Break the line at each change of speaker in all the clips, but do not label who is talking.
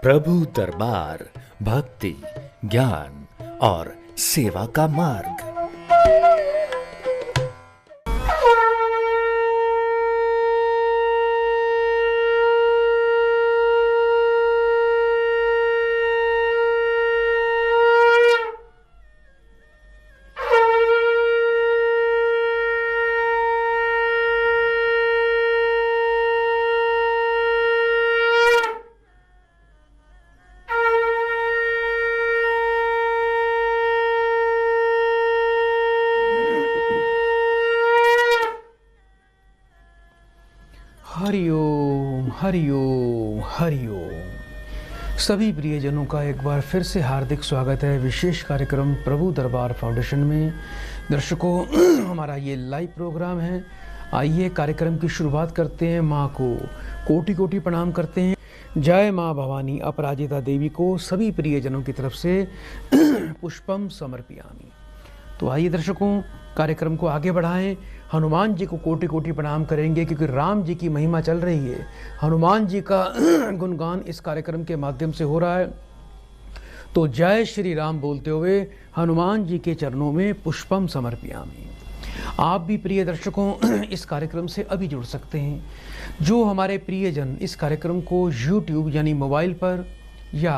प्रभु दरबार भक्ति, ज्ञान और सेवा का मार्ग।
हरिओम हरिओम हरिओम। सभी प्रियजनों का एक बार फिर से हार्दिक स्वागत है विशेष कार्यक्रम प्रभु दरबार फाउंडेशन में। दर्शकों, हमारा ये लाइव प्रोग्राम है। आइए कार्यक्रम की शुरुआत करते हैं। माँ को कोटि कोटि प्रणाम करते हैं। जय माँ भवानी अपराजिता देवी को सभी प्रियजनों की तरफ से पुष्पम समर्पयामि। तो आइए दर्शकों, कार्यक्रम को आगे बढ़ाएं। हनुमान जी को कोटि कोटि प्रणाम करेंगे क्योंकि राम जी की महिमा चल रही है। हनुमान जी का गुणगान इस कार्यक्रम के माध्यम से हो रहा है। तो जय श्री राम बोलते हुए हनुमान जी के चरणों में पुष्पम समर्पयामि। आप भी प्रिय दर्शकों इस कार्यक्रम से अभी जुड़ सकते हैं। जो हमारे प्रियजन इस कार्यक्रम को YouTube यानी मोबाइल पर या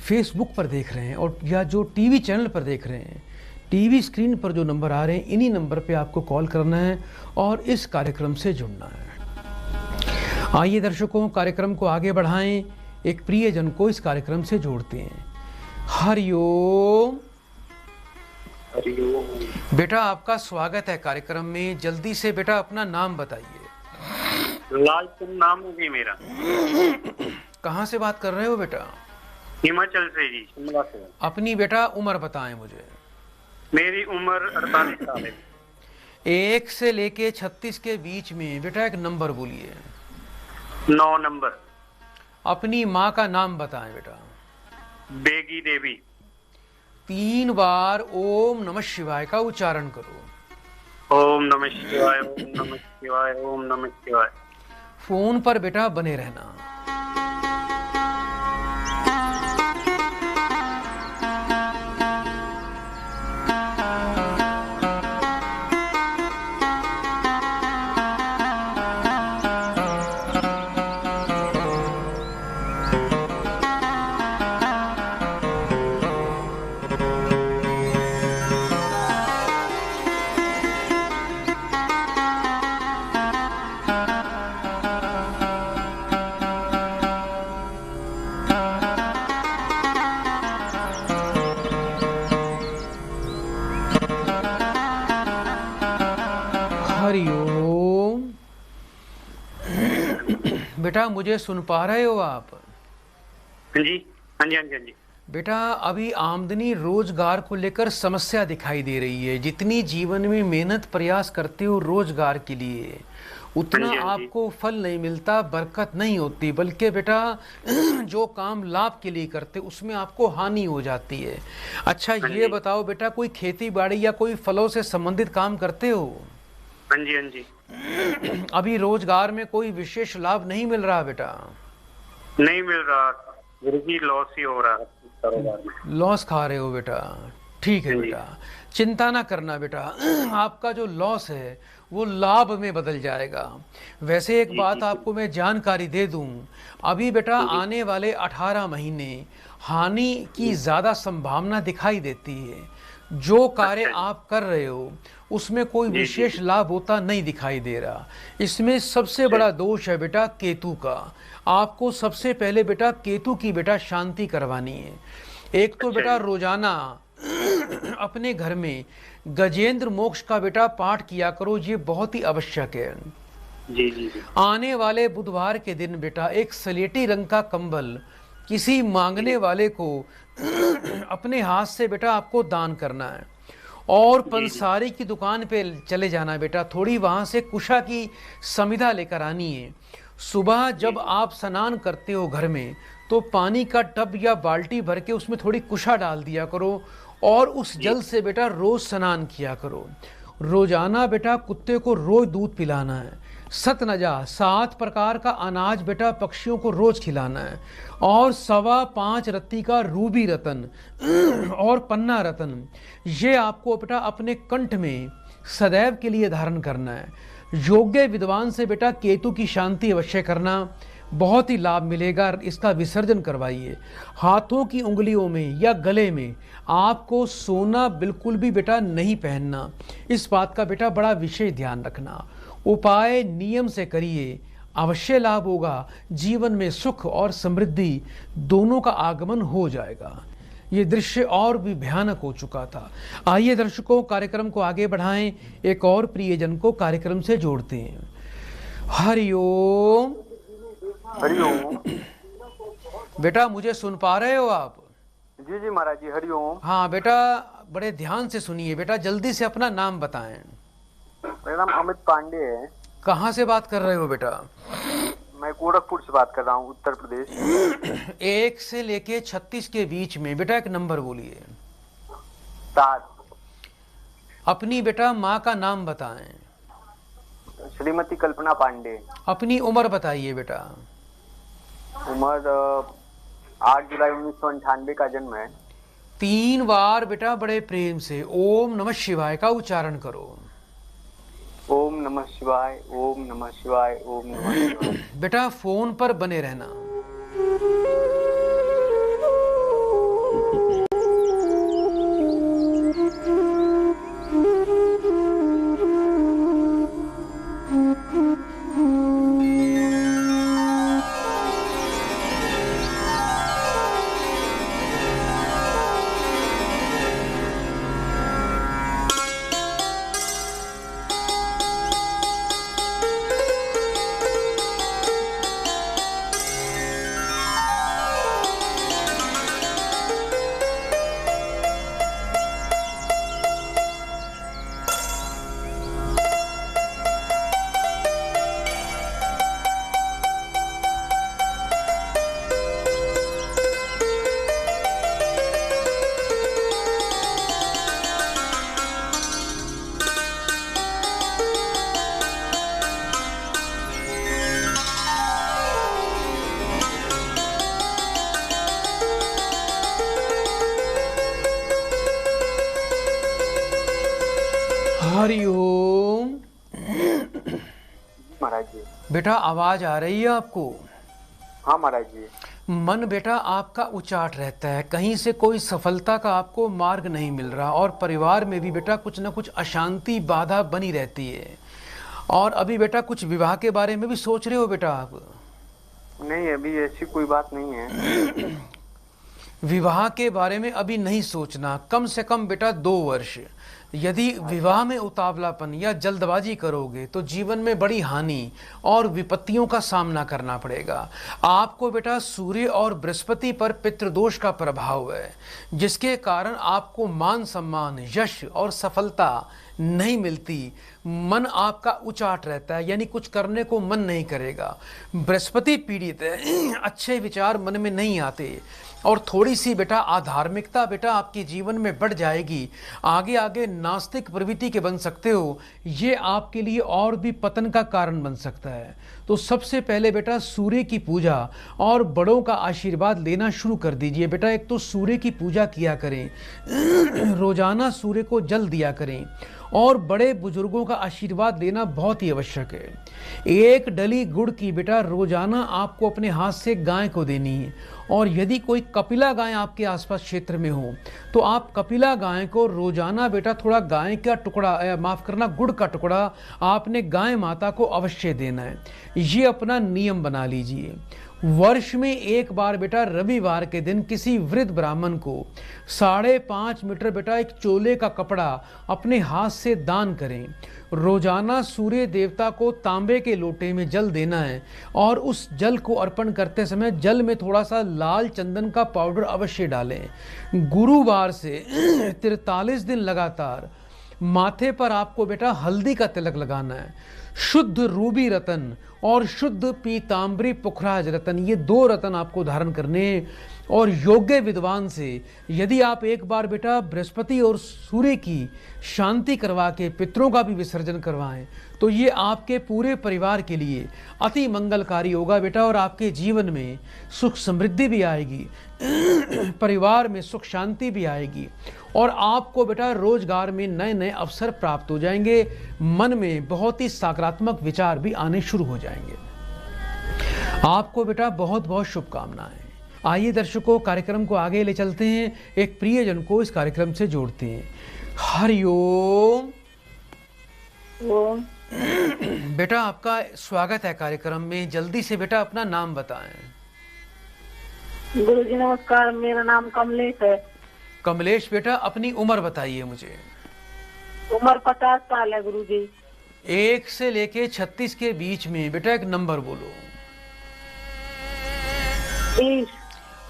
फेसबुक पर देख रहे हैं और या जो टीवी चैनल पर देख रहे हैं, टीवी स्क्रीन पर जो नंबर आ रहे हैं, इन्हीं नंबर पे आपको कॉल करना है और इस कार्यक्रम से जुड़ना है। आइए दर्शकों, कार्यक्रम को आगे बढ़ाएं। एक प्रियजन को इस कार्यक्रम से जोड़ते हैं। हरिओम।
हरिओम।
बेटा, आपका स्वागत है कार्यक्रम में। जल्दी से बेटा अपना नाम बताइए।
लालचंद नाम है जी मेरा।
कहाँ से बात कर रहे हो बेटा?
हिमाचल से जी, शिमला से।
अपनी बेटा उम्र बताएं मुझे।
मेरी उम्र 48 साल है।
1 से लेके 36 के बीच में बेटा एक नंबर बोलिए।
9 नंबर।
अपनी माँ का नाम बताएं बेटा।
बेगी देवी।
3 बार ओम नमः शिवाय का उच्चारण करो।
ओम नमः शिवाय, ओम नमः शिवाय, ओम नमः शिवाय।
फोन पर बेटा बने रहना। हरिओम। बेटा, मुझे सुन पा रहे हो आप?
हाँ जी, हाँ जी, हाँ जी, हाँ जी।
बेटा, अभी आमदनी रोजगार को लेकर समस्या दिखाई दे रही है। जितनी जीवन में मेहनत प्रयास करते हो रोजगार के लिए, उतना
हाँ जी, हाँ जी।
आपको फल नहीं मिलता, बरकत नहीं होती, बल्कि बेटा जो काम लाभ के लिए करते उसमें आपको हानि हो जाती है। अच्छा,
हाँ
ये
जी।
बताओ बेटा, कोई खेती बाड़ी या कोई फलों से संबंधित काम करते हो?
हाँ जी, हाँ जी।
अभी रोजगार में कोई विशेष लाभ नहीं मिल रहा बेटा?
नहीं मिल रहा, गुरुजी लॉस ही हो रहा है कारोबार में।
लॉस खा रहे हो बेटा? ठीक है
हाँ जी।
बेटा, चिंता ना करना बेटा। आपका जो लॉस है वो लाभ में बदल जाएगा। वैसे एक बात आपको मैं जानकारी दे दूं, अभी बेटा आने वाले 18 महीने हानि की ज़्यादा संभावना दिखाई देती है। जो कार्य आप कर रहे हो उसमें कोई विशेष लाभ होता नहीं दिखाई दे रहा। इसमें सबसे बड़ा दोष है बेटा केतु का। आपको सबसे पहले बेटा केतु की बेटा शांति करवानी है। एक तो बेटा रोजाना अपने घर में गजेंद्र मोक्ष का बेटा पाठ किया करो, ये बहुत ही आवश्यक है।
जी जी जी।
आने वाले बुधवार के दिन बेटा एक स्लेटी रंग का कंबल किसी मांगने वाले को अपने हाथ से बेटा आपको दान करना है। और पंसारी की दुकान पे चले जाना बेटा, थोड़ी वहाँ से कुशा की समिधा लेकर आनी है। सुबह जब आप स्नान करते हो घर में, तो पानी का टब या बाल्टी भर के उसमें थोड़ी कुशा डाल दिया करो और उस जल से बेटा रोज स्नान किया करो। रोजाना बेटा कुत्ते को रोज दूध पिलाना है। सतनजा 7 प्रकार का अनाज बेटा पक्षियों को रोज खिलाना है, और 5.25 रत्ती का रूबी रतन और पन्ना रतन ये आपको बेटा अपने कंठ में सदैव के लिए धारण करना है। योग्य विद्वान से बेटा केतु की शांति अवश्य करना, बहुत ही लाभ मिलेगा। इसका विसर्जन करवाइए। हाथों की उंगलियों में या गले में आपको सोना बिल्कुल भी बेटा नहीं पहनना, इस बात का बेटा बड़ा विशेष ध्यान रखना। उपाय नियम से करिए, अवश्य लाभ होगा। जीवन में सुख और समृद्धि दोनों का आगमन हो जाएगा। ये दृश्य और भी भयानक हो चुका था। आइए दर्शकों, कार्यक्रम को आगे बढ़ाएं, एक और प्रियजन को कार्यक्रम से जोड़ते हैं। हरिओम।
हरिओम।
बेटा मुझे सुन पा रहे हो आप?
जी जी महाराज जी, हरिओम।
हाँ बेटा, बड़े ध्यान से सुनिए बेटा, जल्दी से अपना नाम बताएं।
मेरा नाम अमित पांडे है।
कहाँ से बात कर रहे हो बेटा?
मैं गोरखपुर से बात कर रहा हूँ, उत्तर प्रदेश।
1 से लेके 36 के बीच में बेटा एक नंबर बोलिए।
7।
अपनी बेटा माँ का नाम बताएं।
श्रीमती कल्पना पांडे।
अपनी उम्र बताइए बेटा।
उम्र 8 जुलाई 1998 का जन्म है।
3 बार बेटा बड़े प्रेम से ओम नमः शिवाय का उच्चारण करो।
ओम नमः शिवाय, ओम नमः शिवाय, ओम नमः शिवाय।
बेटा फोन पर बने रहना। हरिओम।
महाराज जी।
बेटा आवाज आ रही है आपको?
हाँ महाराज जी।
मन बेटा आपका उचाट रहता है, कहीं से कोई सफलता का आपको मार्ग नहीं मिल रहा, और परिवार में भी बेटा कुछ ना कुछ अशांति बाधा बनी रहती है। और अभी बेटा कुछ विवाह के बारे में भी सोच रहे हो बेटा आप?
नहीं, अभी ऐसी कोई बात नहीं है।
विवाह के बारे में अभी नहीं सोचना, कम से कम बेटा 2 वर्ष। यदि विवाह में उतावलापन या जल्दबाजी करोगे तो जीवन में बड़ी हानि और विपत्तियों का सामना करना पड़ेगा। आपको बेटा सूर्य और बृहस्पति पर पितृदोष का प्रभाव है, जिसके कारण आपको मान सम्मान, यश और सफलता नहीं मिलती। मन आपका उचाट रहता है, यानी कुछ करने को मन नहीं करेगा। बृहस्पति पीड़ित है, अच्छे विचार मन में नहीं आते, और थोड़ी सी बेटा आधार्मिकता बेटा आपके जीवन में बढ़ जाएगी। आगे आगे नास्तिक प्रवृत्ति के बन सकते हो, ये आपके लिए और भी पतन का कारण बन सकता है। तो सबसे पहले बेटा सूर्य की पूजा और बड़ों का आशीर्वाद लेना शुरू कर दीजिए बेटा। एक तो सूर्य की पूजा किया करें, रोजाना सूर्य को जल दिया करें, और बड़े बुजुर्गों का आशीर्वाद लेना बहुत ही आवश्यक है। 1 डली गुड़ की बेटा रोजाना आपको अपने हाथ से गाय को देनी है, और यदि कोई कपिला गाय आपके आसपास क्षेत्र में हो तो आप कपिला गाय को रोजाना बेटा थोड़ा गाय का टुकड़ा, माफ करना, गुड़ का टुकड़ा आपने गाय माता को अवश्य देना है। ये अपना नियम बना लीजिए। वर्ष में 1 बार बेटा रविवार के दिन किसी वृद्ध ब्राह्मण को 5.5 मीटर बेटा एक चोले का कपड़ा अपने हाथ से दान करें। रोजाना सूर्य देवता को तांबे के लोटे में जल देना है, और उस जल को अर्पण करते समय जल में थोड़ा सा लाल चंदन का पाउडर अवश्य डालें। गुरुवार से 43 दिन लगातार माथे पर आपको बेटा हल्दी का तिलक लगाना है। शुद्ध रूबी रतन और शुद्ध पीताम्बरी पुखराज रतन, ये 2 रतन आपको धारण करने। और योग्य विद्वान से यदि आप एक बार बेटा बृहस्पति और सूर्य की शांति करवा के पितरों का भी विसर्जन करवाएं तो ये आपके पूरे परिवार के लिए अति मंगलकारी होगा बेटा। और आपके जीवन में सुख समृद्धि भी आएगी, परिवार में सुख शांति भी आएगी और आपको बेटा रोजगार में नए नए अवसर प्राप्त हो जाएंगे। मन में बहुत ही सकारात्मक विचार भी आने शुरू हो जाएंगे। आपको बेटा बहुत बहुत शुभकामनाएं। आइए दर्शकों, कार्यक्रम को आगे ले चलते हैं, एक प्रियजन को इस कार्यक्रम से जोड़ते हैं। हरिओम।
ओम।
बेटा आपका स्वागत है कार्यक्रम में। जल्दी से बेटा अपना नाम बताएं।
गुरुजी नमस्कार, मेरा नाम कमलेश है।
कमलेश बेटा अपनी उम्र बताइए मुझे।
उम्र 50 साल है गुरुजी।
1 से लेके 36 के बीच में बेटा एक नंबर बोलो।
20।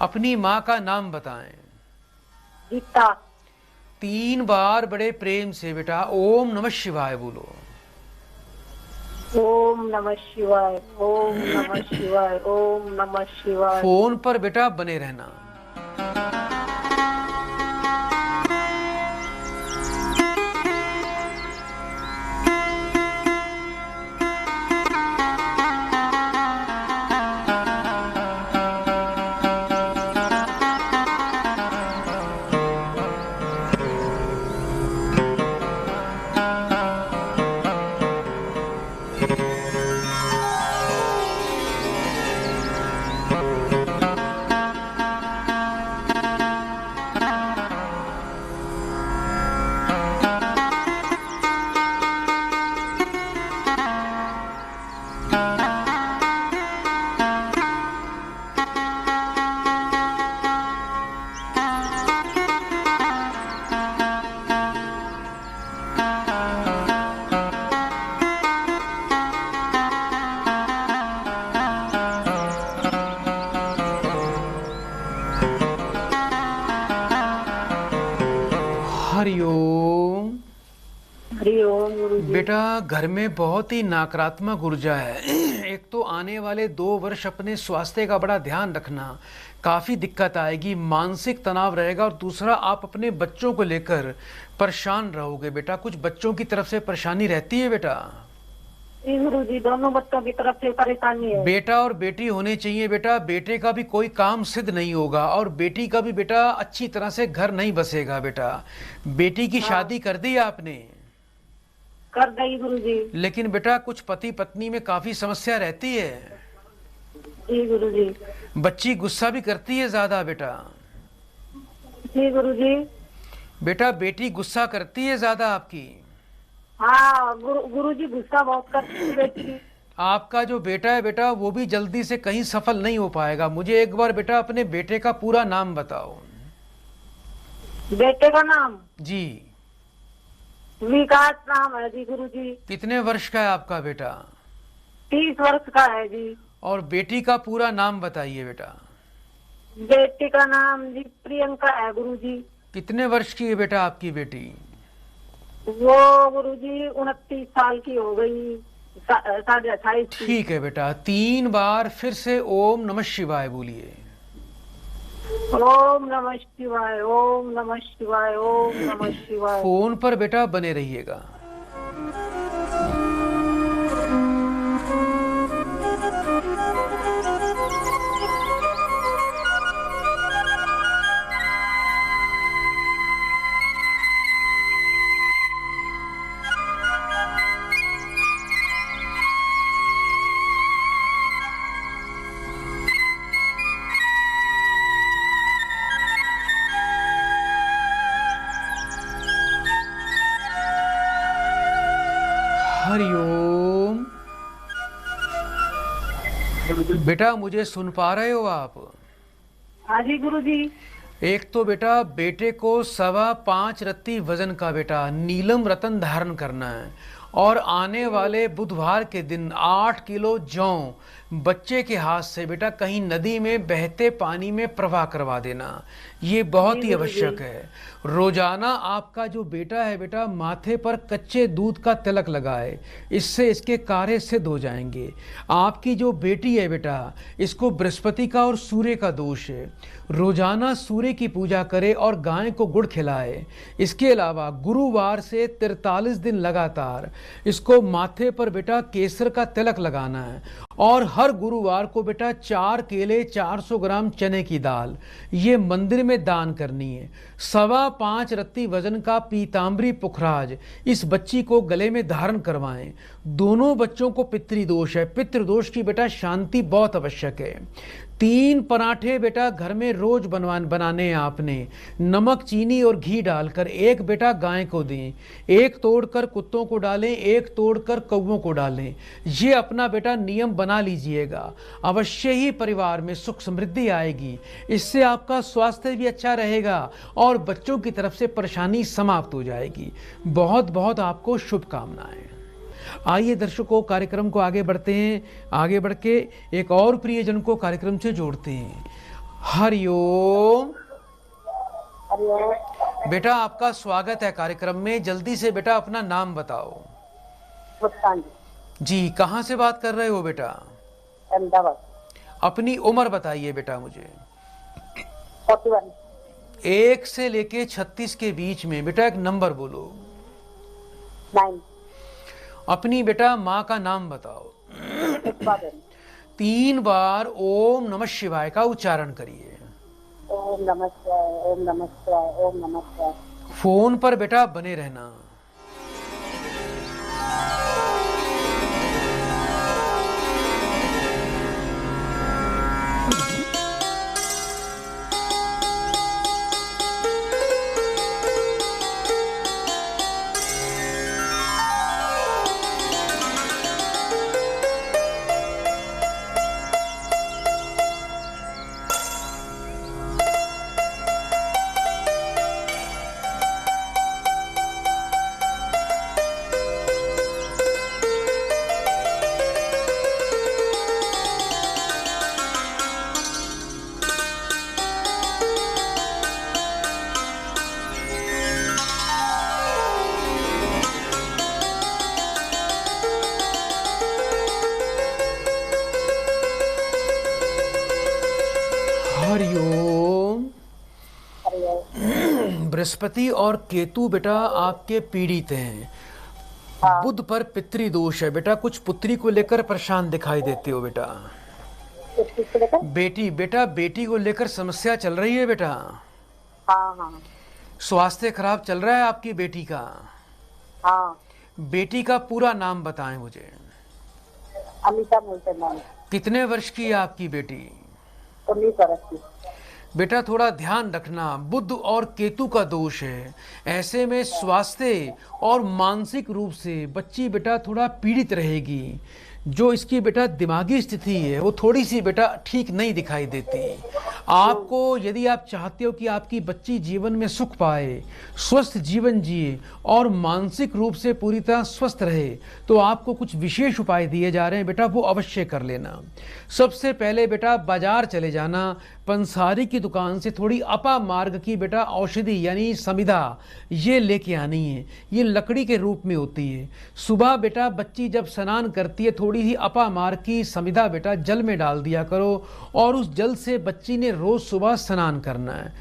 अपनी माँ का नाम बताएं।
गीता।
3 बार बड़े प्रेम से बेटा ओम नमः शिवाय बोलो।
ओम नमः शिवाय, ओम नमः शिवाय, ओम नमः शिवाय।
फोन पर बेटा बने रहना। हरिओम।
हरिओम गुरुजी।
बेटा घर में बहुत ही नकारात्मक ऊर्जा है। एक तो आने वाले 2 वर्ष अपने स्वास्थ्य का बड़ा ध्यान रखना, काफ़ी दिक्कत आएगी, मानसिक तनाव रहेगा। और दूसरा आप अपने बच्चों को लेकर परेशान रहोगे बेटा। कुछ बच्चों की तरफ से परेशानी रहती है बेटा।
जी गुरुजी, दोनों बच्चों की तरफ से परेशानी है।
बेटा और बेटी होने चाहिए बेटा। बेटे का भी कोई काम सिद्ध नहीं होगा और बेटी का भी बेटा अच्छी तरह से घर नहीं बसेगा बेटा। बेटी की शादी कर दी आपने?
कर दी गुरुजी।
लेकिन बेटा कुछ पति पत्नी में काफी समस्या रहती है।
जी गुरुजी।
बच्ची गुस्सा भी करती है ज्यादा बेटा।
जी गुरुजी।
बेटा बेटी गुस्सा करती है ज्यादा आपकी?
हाँ गुरुजी, गुस्सा बहुत करती है बेटी।
आपका जो बेटा है बेटा वो भी जल्दी से कहीं सफल नहीं हो पाएगा। मुझे एक बार बेटा अपने बेटे का पूरा नाम बताओ।
बेटे का नाम?
जी।
विकास नाम है जी गुरुजी।
कितने वर्ष का है आपका बेटा?
30 वर्ष का है जी।
और बेटी का पूरा नाम बताइए बेटा।
बेटी का नाम जी प्रियंका है गुरुजी।
कितने वर्ष की है बेटा आपकी बेटी?
वो गुरुजी 29 साल की हो गई, 28.5 की।
ठीक है बेटा। 3 बार फिर से ओम नमः शिवाय बोलिए।
ओम नमः शिवाय, ओम नमः शिवाय, ओम नमः शिवाय।
फोन पर बेटा बने रहिएगा। हरिओम। बेटा मुझे सुन पा रहे हो आप?
हाँ जी गुरुजी।
एक तो बेटा बेटे को 5.25 रत्ती वजन का बेटा नीलम रतन धारण करना है और आने वाले बुधवार के दिन 8 किलो जौ बच्चे के हाथ से बेटा कहीं नदी में बहते पानी में प्रवाह करवा देना, ये बहुत ही आवश्यक है। रोजाना आपका जो बेटा है बेटा माथे पर कच्चे दूध का तिलक लगाए, इससे इसके कार्य सिद्ध हो जाएंगे। आपकी जो बेटी है बेटा, इसको बृहस्पति का और सूर्य का दोष है। रोजाना सूर्य की पूजा करे और गाय को गुड़ खिलाए। इसके अलावा गुरुवार से 43 दिन लगातार इसको माथे पर बेटा केसर का तिलक लगाना है और हर गुरुवार को बेटा 4 केले, 400 ग्राम चने की दाल ये मंदिर में दान करनी है। 5.25 रत्ती वजन का पीताम्बरी पुखराज इस बच्ची को गले में धारण करवाएं। दोनों बच्चों को पितृदोष है, पितृदोष की बेटा शांति बहुत आवश्यक है। 3 पराठे बेटा घर में रोज बनाने हैं आपने, नमक, चीनी और घी डालकर। एक बेटा गाय को दें, एक तोड़कर कुत्तों को डालें, एक तोड़कर कौवों को डालें। ये अपना बेटा नियम बना लीजिएगा, अवश्य ही परिवार में सुख समृद्धि आएगी। इससे आपका स्वास्थ्य भी अच्छा रहेगा और बच्चों की तरफ से परेशानी समाप्त हो जाएगी। बहुत बहुत आपको शुभकामनाएं। आइए दर्शकों, कार्यक्रम को आगे बढ़ते हैं। आगे बढ़ के एक और प्रियजन को कार्यक्रम से जोड़ते हैं। हरिओम। बेटा आपका स्वागत है कार्यक्रम में। जल्दी से बेटा अपना नाम बताओ। जी, कहाँ से बात कर रहे हो बेटा?
अहमदाबाद।
अपनी उम्र बताइए बेटा मुझे।
41।
1 से लेके 36 के बीच में बेटा एक नंबर बोलो।
9।
अपनी बेटा माँ का नाम बताओ। 3 बार ओम नमः शिवाय का उच्चारण करिए।
ओम नमः शिवाय, ओम नमः शिवाय, ओम नमः शिवाय।
फोन पर बेटा बने रहना। हरिओम। बृहस्पति और केतु बेटा आपके पीड़ित हैं। बुध पर पितृदोष है बेटा। कुछ पुत्री को लेकर परेशान दिखाई देते हो बेटा। बेटी को लेकर समस्या चल रही है बेटा।
हाँ।
स्वास्थ्य खराब चल रहा है आपकी बेटी का।
हाँ।
बेटी का पूरा नाम बताएं मुझे।
अमिता मुल्तानी।
कितने वर्ष की है आपकी बेटी?
19 वर्ष की।
बेटा थोड़ा ध्यान रखना, बुध और केतु का दोष है। ऐसे में स्वास्थ्य और मानसिक रूप से बच्ची बेटा थोड़ा पीड़ित रहेगी। जो इसकी बेटा दिमागी स्थिति है वो थोड़ी सी बेटा ठीक नहीं दिखाई देती। आपको यदि आप चाहते हो कि आपकी बच्ची जीवन में सुख पाए, स्वस्थ जीवन जिए और मानसिक रूप से पूरी तरह स्वस्थ रहे, तो आपको कुछ विशेष उपाय दिए जा रहे हैं बेटा, वो अवश्य कर लेना। सबसे पहले बेटा बाजार चले जाना, पंसारी की दुकान से थोड़ी अपा मार्ग की बेटा औषधि यानी समिधा ये लेके आनी है। ये लकड़ी के रूप में होती है। सुबह बेटा बच्ची जब स्नान करती है थोड़ी ही अपा मार्ग की समिधा बेटा जल में डाल दिया करो और उस जल से बच्ची ने रोज सुबह स्नान करना है।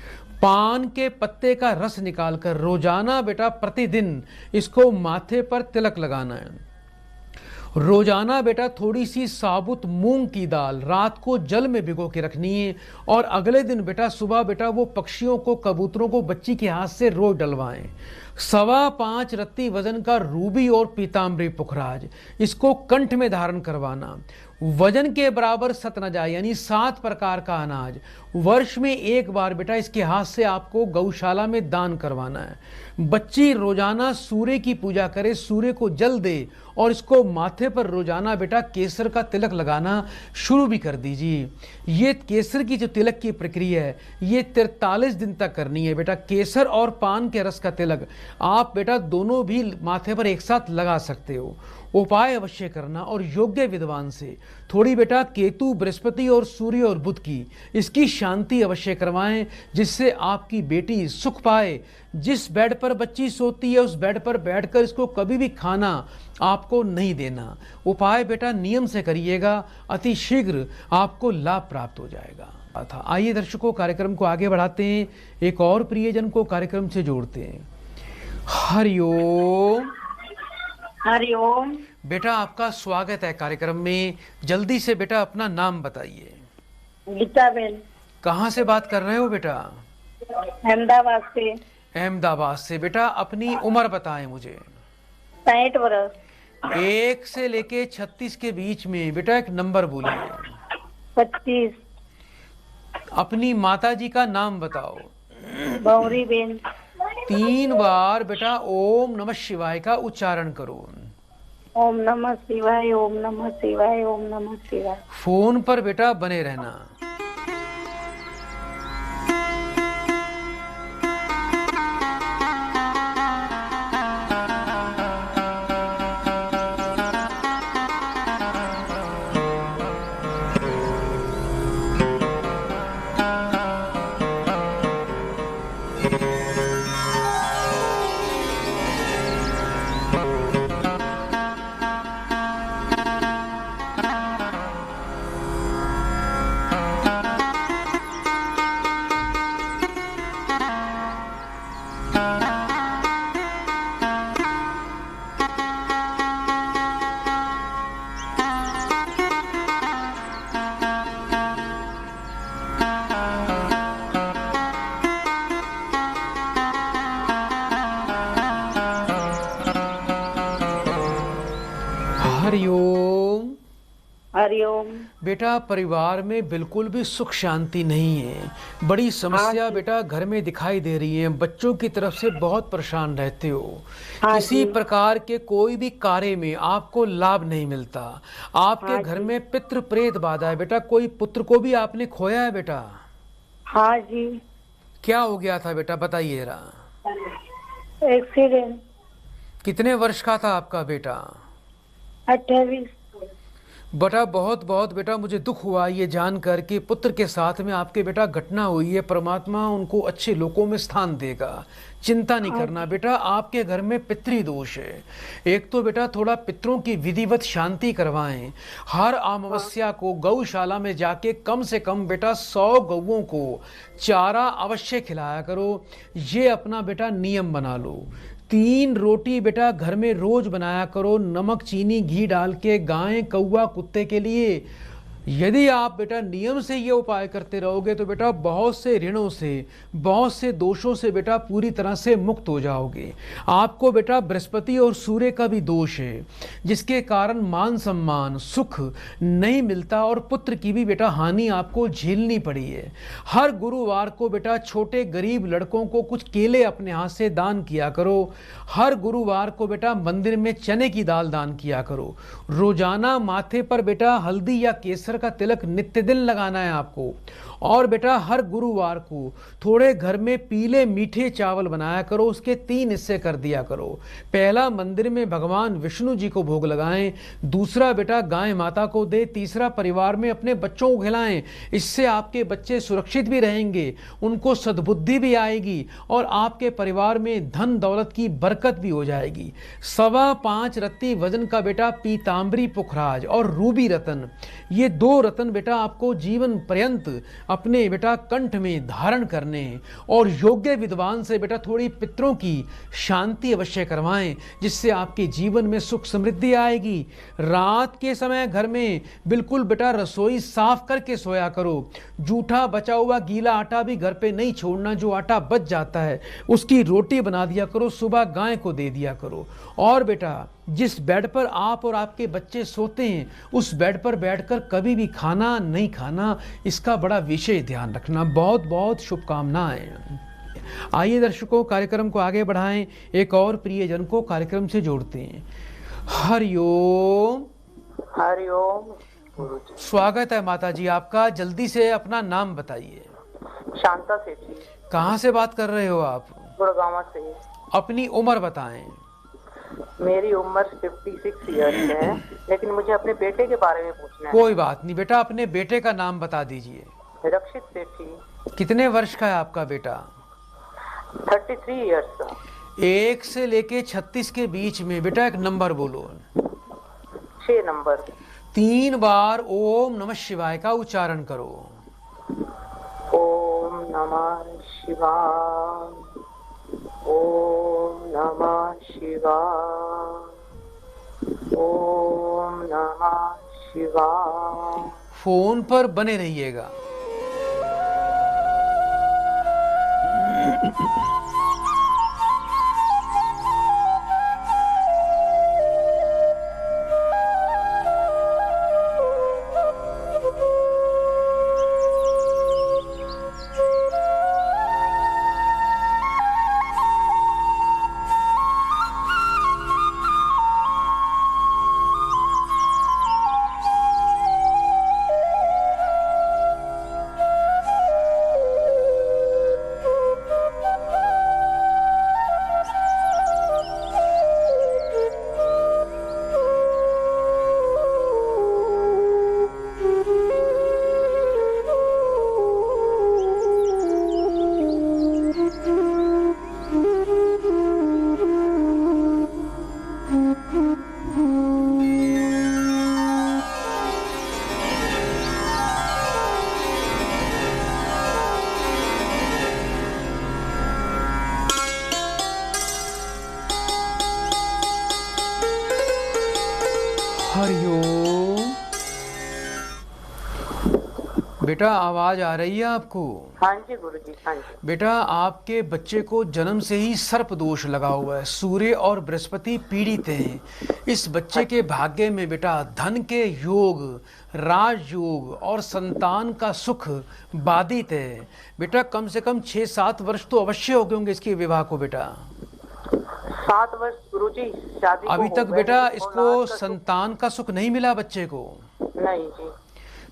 पान के पत्ते का रस निकालकर रोजाना बेटा प्रतिदिन इसको माथे पर तिलक लगाना है। रोजाना बेटा थोड़ी सी साबुत मूंग की दाल रात को जल में भिगो के रखनी है और अगले दिन बेटा सुबह बेटा वो पक्षियों को, कबूतरों को बच्ची के हाथ से रोज डलवाएं। 5.25 रत्ती वजन का रूबी और पीताम्बरी पुखराज इसको कंठ में धारण करवाना। वजन के बराबर सत न जाए यानी 7 प्रकार का अनाज वर्ष में एक बार बेटा इसके हाथ से आपको गौशाला में दान करवाना है। बच्ची रोजाना सूर्य की पूजा करे, सूर्य को जल दे और इसको माथे पर रोजाना बेटा केसर का तिलक लगाना शुरू भी कर दीजिए। ये केसर की जो तिलक की प्रक्रिया है ये 43 दिन तक करनी है बेटा। केसर और पान के रस का तिलक आप बेटा दोनों भी माथे पर एक साथ लगा सकते हो। उपाय अवश्य करना और योग्य विद्वान से थोड़ी बेटा केतु, बृहस्पति और सूर्य और बुध की इसकी शांति अवश्य करवाएं, जिससे आपकी बेटी सुख पाए। जिस बेड पर बच्ची सोती है उस बेड पर बैठकर इसको कभी भी खाना आपको नहीं देना। उपाय बेटा नियम से करिएगा, अति शीघ्र आपको लाभ प्राप्त हो जाएगा। था आइए दर्शकों, कार्यक्रम को आगे बढ़ाते हैं, एक और प्रियजन को कार्यक्रम से जोड़ते हैं। हरिओम।
हरिओम।
बेटा आपका स्वागत है कार्यक्रम में। जल्दी से बेटा अपना नाम बताइए।
गीताबेन।
कहाँ से बात कर रहे हो बेटा?
अहमदाबाद से।
अहमदाबाद से। बेटा अपनी उम्र बताएं मुझे।
65 वर्ष।
1 से लेके 36 के बीच में बेटा एक नंबर बोलिए।
25।
अपनी माता जी का नाम बताओ।
गौरी बेन।
3 बार बेटा ओम नमः शिवाय का उच्चारण करो।
ओम नमः शिवाय, ओम नमः शिवाय, ओम नमः शिवाय।
फोन पर बेटा बने रहना। हरिओम।
हरिओम।
बेटा परिवार में बिल्कुल भी सुख शांति नहीं है। बड़ी समस्या बेटा घर में दिखाई दे रही है। बच्चों की तरफ से बहुत परेशान रहते हो। किसी प्रकार के कोई भी कार्य में आपको लाभ नहीं मिलता। आपके घर में पितृ प्रेत बाधा है बेटा। कोई पुत्र को भी आपने खोया है बेटा?
हाँ जी।
क्या हो गया था बेटा बताइए जरा।
एक्सीडेंट।
कितने वर्ष का था आपका बेटा?
28।
बेटा बहुत बहुत बेटा मुझे दुख हुआ ये जानकर कि पुत्र के साथ में आपके बेटा घटना हुई है। परमात्मा उनको अच्छे लोकों में स्थान देगा, चिंता नहीं करना बेटा। आपके घर में पितृ दोष है। एक तो बेटा थोड़ा पितरों की विधिवत शांति करवाएं। हर अमावस्या को गौशाला में जाके कम से कम बेटा 100 गौओं को चारा अवश्य खिलाया करो। ये अपना बेटा नियम बना लो। 3 रोटी बेटा घर में रोज बनाया करो, नमक चीनी घी डाल के, गाय कौवा कुत्ते के लिए। यदि आप बेटा नियम से ये उपाय करते रहोगे तो बेटा बहुत से ऋणों से, बहुत से दोषों से बेटा पूरी तरह से मुक्त हो जाओगे। आपको बेटा बृहस्पति और सूर्य का भी दोष है, जिसके कारण मान सम्मान सुख नहीं मिलता और पुत्र की भी बेटा हानि आपको झेलनी पड़ी है। हर गुरुवार को बेटा छोटे गरीब लड़कों को कुछ केले अपने हाथ से दान किया करो। हर गुरुवार को बेटा मंदिर में चने की दाल दान किया करो। रोजाना माथे पर बेटा हल्दी या केसर का तिलक नित्य दिन लगाना है आपको। और बेटा हर गुरुवार को थोड़े घर में पीले मीठे चावल बनाया करो, उसके 3 हिस्से कर दिया करो। पहला मंदिर में भगवान विष्णु जी को भोग लगाएं, दूसरा बेटा गाय माता को दे, तीसरा परिवार में अपने बच्चों को खिलाएं। इससे आपके बच्चे सुरक्षित भी रहेंगे, उनको सद्बुद्धि भी आएगी और आपके परिवार में धन दौलत की बरकत भी हो जाएगी। 5.25 रत्ती वजन का बेटा पीतांबरी पुखराज और रूबी रतन, ये 2 रतन बेटा आपको जीवन पर्यंत अपने बेटा कंठ में धारण करने हैं। और योग्य विद्वान से बेटा थोड़ी पितरों की शांति अवश्य करवाएं, जिससे आपके जीवन में सुख समृद्धि आएगी। रात के समय घर में बिल्कुल बेटा रसोई साफ करके सोया करो। जूठा बचा हुआ गीला आटा भी घर पे नहीं छोड़ना। जो आटा बच जाता है उसकी रोटी बना दिया करो, सुबह गाय को दे दिया करो। और बेटा जिस बेड पर आप और आपके बच्चे सोते हैं उस बेड पर बैठकर कभी भी खाना नहीं खाना, इसका बड़ा विशेष ध्यान रखना। बहुत बहुत शुभकामनाएं। आइए दर्शकों कार्यक्रम को आगे बढ़ाएं, एक और प्रियजन को कार्यक्रम से जोड़ते हैं। हरिओम।
हरिओम गुरुजी।
स्वागत है माता जी आपका। जल्दी से अपना नाम बताइए।
शांता सेठी।
कहाँ से बात कर रहे हो आप?
गुड़गांव से।
अपनी उम्र बताएं।
मेरी उम्र 56 ईयर्स है, लेकिन मुझे अपने बेटे के बारे में पूछना है।
कोई बात नहीं बेटा, अपने बेटे का नाम बता दीजिए।
रक्षित सेठी।
कितने वर्ष का है आपका बेटा?
33 ईयर्स का।
1 से लेके 36 के बीच में बेटा एक नंबर बोलो।
6 नंबर।
3 बार ओम नमः शिवाय का उच्चारण करो।
ओम नमः शिवाय, ओम नमः शिवाय, ओम नमः शिवाय।
फोन पर बने रहिएगा। हरिओम। बेटा आवाज आ रही है आपको?
हाँ जी गुरुजी, हाँ जी।
बेटा आपके बच्चे को जन्म से ही सर्प दोष लगा हुआ है। सूर्य और बृहस्पति पीड़ित हैं। इस बच्चे के भाग्य में बेटा धन के योग, राजयोग और संतान का सुख बाधित है। बेटा कम से कम 6-7 वर्ष तो अवश्य हो गए होंगे इसके विवाह को बेटा।
7 वर्ष गुरुजी शादी को
अभी
हो
तक
गए,
बेटा
लेकिन
इसको
औलाद का
संतान का सुख नहीं मिला बच्चे को।
नहीं जी।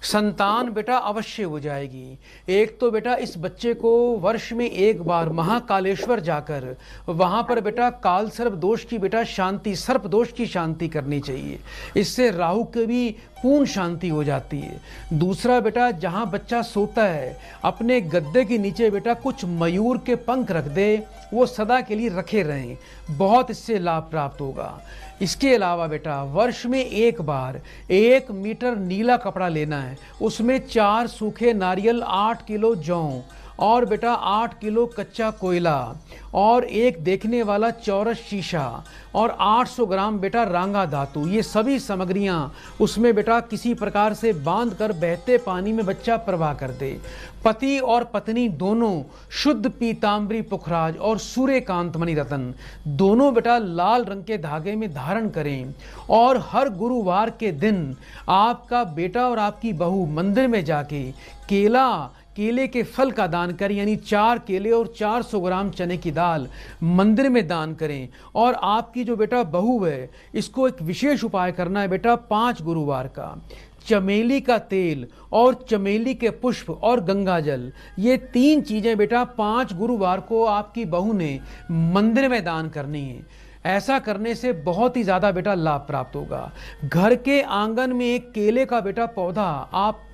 संतान बेटा अवश्य हो जाएगी। एक तो बेटा इस बच्चे को वर्ष में एक बार महाकालेश्वर जाकर वहां पर बेटा काल सर्प दोष की बेटा शांति, सर्प दोष की शांति करनी चाहिए। इससे राहु की भी पूर्ण शांति हो जाती है। दूसरा बेटा जहां बच्चा सोता है अपने गद्दे के नीचे बेटा कुछ मयूर के पंख रख दे, वो सदा के लिए रखे रहें, बहुत इससे लाभ प्राप्त होगा। इसके अलावा बेटा वर्ष में एक बार 1 मीटर नीला कपड़ा लेना है, उसमें 4 सूखे नारियल, 8 किलो जौ और बेटा 8 किलो कच्चा कोयला और एक देखने वाला चौरस शीशा और 800 ग्राम बेटा रांगा धातु, ये सभी सामग्रियां उसमें बेटा किसी प्रकार से बांध कर बहते पानी में बच्चा प्रवाह कर दे। पति और पत्नी दोनों शुद्ध पीताम्बरी पुखराज और सूर्यकांत मणि रतन दोनों बेटा लाल रंग के धागे में धारण करें। और हर गुरुवार के दिन आपका बेटा और आपकी बहू मंदिर में जाके केले के फल का दान करें, यानी 4 केले और 400 ग्राम चने की दाल मंदिर में दान करें। और आपकी जो बेटा बहू है इसको एक विशेष उपाय करना है बेटा 5 गुरुवार का। चमेली का तेल और चमेली के पुष्प और गंगा जल, ये 3 चीजें बेटा 5 गुरुवार को आपकी बहू ने मंदिर में दान करनी है। ऐसा करने से बहुत ही ज्यादा बेटा लाभ प्राप्त होगा। घर के आंगन में एक केले का बेटा पौधा आप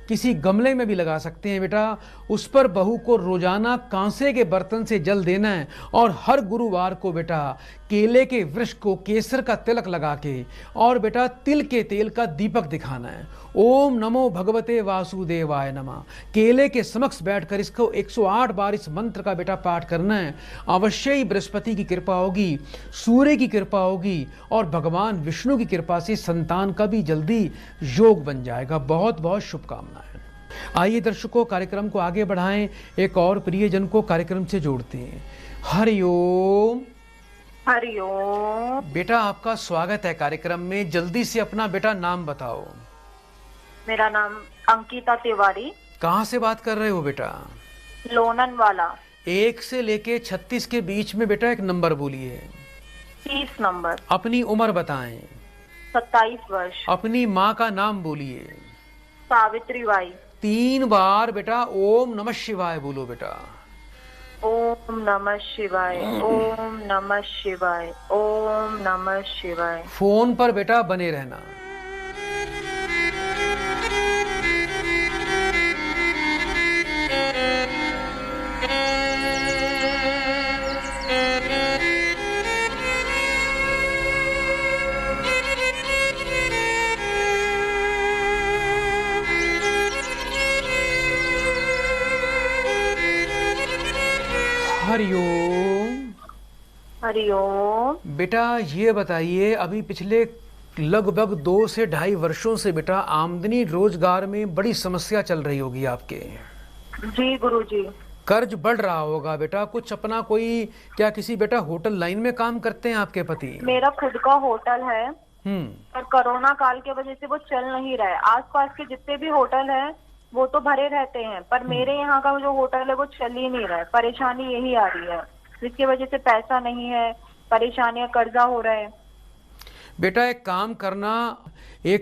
किसी गमले में भी लगा सकते हैं बेटा। उस पर बहू को रोजाना कांसे के बर्तन से जल देना है और हर गुरुवार को बेटा केले के वृक्ष को केसर का तिलक लगा के और बेटा तिल के तेल का दीपक दिखाना है। ओम नमो भगवते वासुदेवाय नमः। केले के समक्ष बैठकर इसको 108 बार इस मंत्र का बेटा पाठ करना है। अवश्य ही बृहस्पति की कृपा होगी, सूर्य की कृपा होगी और भगवान विष्णु की कृपा से संतान का भी जल्दी योग बन जाएगा। बहुत बहुत शुभकामनाएं। आइए दर्शकों, कार्यक्रम को आगे बढ़ाएं, एक और प्रियजन को कार्यक्रम से जोड़ते हैं। हरिओम।
हरिओम।
बेटा आपका स्वागत है कार्यक्रम में। जल्दी से अपना बेटा नाम बताओ।
मेरा नाम अंकिता तिवारी।
कहाँ से बात कर रहे हो बेटा?
लोनन वाला।
1 से लेके 36 के बीच में बेटा एक नंबर बोलिए।
30 नंबर।
अपनी उम्र बताएं।
27 वर्ष।
अपनी माँ का नाम बोलिए।
सावित्री बाई।
3 बार बेटा ओम नमः शिवाय बोलो बेटा।
ओम नमः शिवाय, ओम नमः शिवाय, ओम नमः शिवाय।
फोन पर बेटा बने रहना। हरिओम।
हरिओम।
बेटा ये बताइए, अभी पिछले लगभग 2 से 2.5 वर्षों से बेटा आमदनी रोजगार में बड़ी समस्या चल रही होगी आपके।
जी गुरुजी।
कर्ज बढ़ रहा होगा बेटा। कुछ अपना कोई क्या किसी बेटा होटल लाइन में काम करते हैं आपके पति?
मेरा खुद का होटल है, पर कोरोना काल के वजह से वो चल नहीं रहा है। आसपास के जितने भी होटल हैं वो तो भरे रहते हैं, पर मेरे यहाँ का जो होटल है वो चल ही नहीं रहा है। परेशानी यही आ रही है, जिसकी वजह से पैसा नहीं है, परेशानियां, कर्जा हो रहा है।
बेटा एक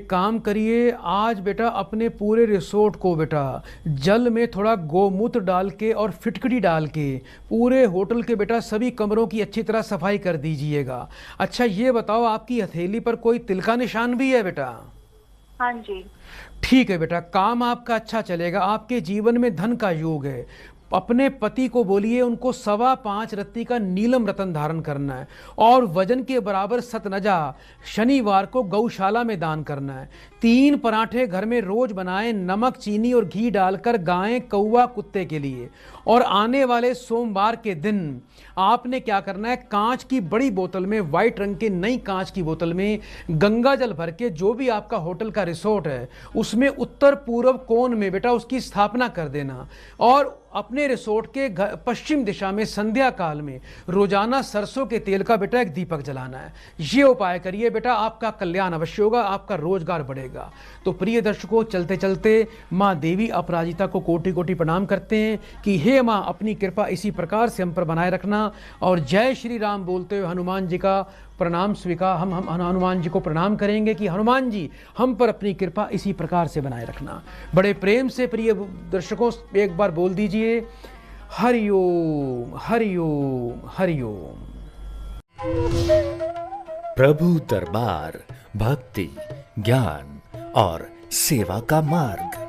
काम करिए। आज बेटा अपने पूरे रिसोर्ट को बेटा जल में थोड़ा गोमूत्र डाल के और फिटकरी डाल के पूरे होटल के बेटा सभी कमरों की अच्छी तरह सफाई कर दीजिएगा। अच्छा ये बताओ, आपकी हथेली पर कोई तिल का निशान भी है बेटा?
हाँ जी।
ठीक है बेटा, काम आपका अच्छा चलेगा। आपके जीवन में धन का योग है। अपने पति को बोलिए उनको 5.25 रत्ती का नीलम रतन धारण करना है और वजन के बराबर सतनजा शनिवार को गौशाला में दान करना है। 3 पराठे घर में रोज बनाएं, नमक चीनी और घी डालकर, गायें कौवा कुत्ते के लिए। और आने वाले सोमवार के दिन आपने क्या करना है, कांच की बड़ी बोतल में, व्हाइट रंग के नई कांच की बोतल में गंगा जल भर के जो भी आपका होटल का रिसोर्ट है उसमें उत्तर पूर्व कोण में बेटा उसकी स्थापना कर देना। और अपने रिसोर्ट के पश्चिम दिशा में संध्या काल में रोजाना सरसों के तेल का बेटा एक दीपक जलाना है। ये उपाय करिए बेटा, आपका कल्याण अवश्य होगा, आपका रोजगार बढ़ेगा। तो प्रिय दर्शकों, चलते चलते माँ देवी अपराजिता को कोटि कोटि प्रणाम करते हैं कि हे माँ अपनी कृपा इसी प्रकार से हम पर बनाए रखना। और जय श्री राम बोलते हुए हनुमान जी का प्रणाम स्वीकार। हम हनुमान जी को प्रणाम करेंगे कि हनुमान जी हम पर अपनी कृपा इसी प्रकार से बनाए रखना। बड़े प्रेम से प्रिय दर्शकों एक बार बोल दीजिए, हरिओम हरिओम हरिओम।
प्रभु दरबार भक्ति, ज्ञान और सेवा का मार्ग।